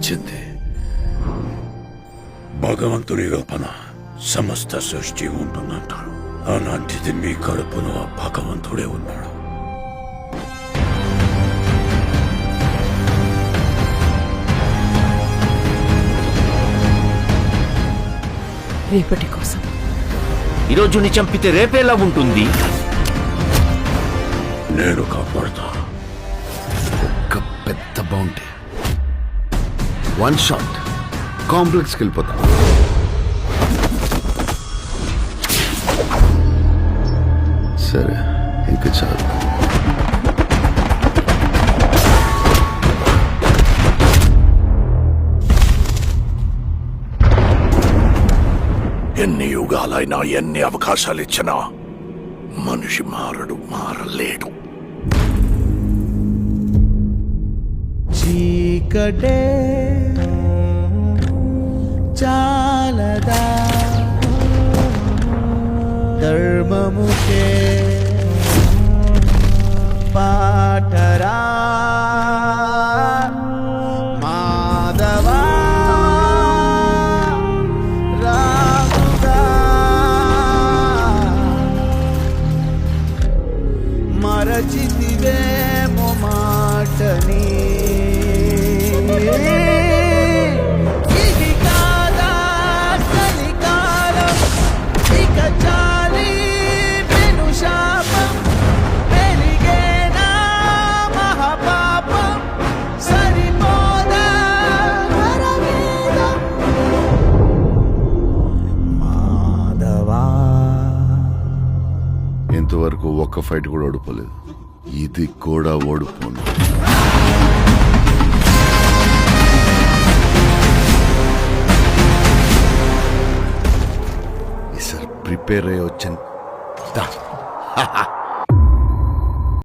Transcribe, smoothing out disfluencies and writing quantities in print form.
వచ్చింది. భగవంతుని రూపణ సమస్త సృష్టి ఉంటుందంటారు. అలాంటిది మీ కడుపులో ఆ భగవంతుడే ఉన్నాడు. రేపటి కోసం ఈరోజుని చంపితే రేపేలా ఉంటుంది? నేను కాపాడుతా. ఒక పెద్ద బౌంటీ, 1 షాట్ కాంప్లెక్స్కి వెళ్ళిపోతా. సరే, ఇంకా చాలు. ఎన్ని యుగాలైనా ఎన్ని అవకాశాలు ఇచ్చినా మనిషి మారలేడు. చీకటే చాలదా ధర్మముకే పాటరా మాధవా రాముగా మరచితివేమో మాటని. ఇది కాదా కలికాలం, ఇక చాలి పెను శాపం, వెలిగేనా మహాపాపం, సరిపోదా వరవేదం. మాధవా ఇంతవరకు ఒక్క ఫైట్ కూడా ఓడిపోలేదు. ఇది కూడా ఓడిపోను. ఈసారి ప్రిపేర్ అయ్యి వచ్చాను.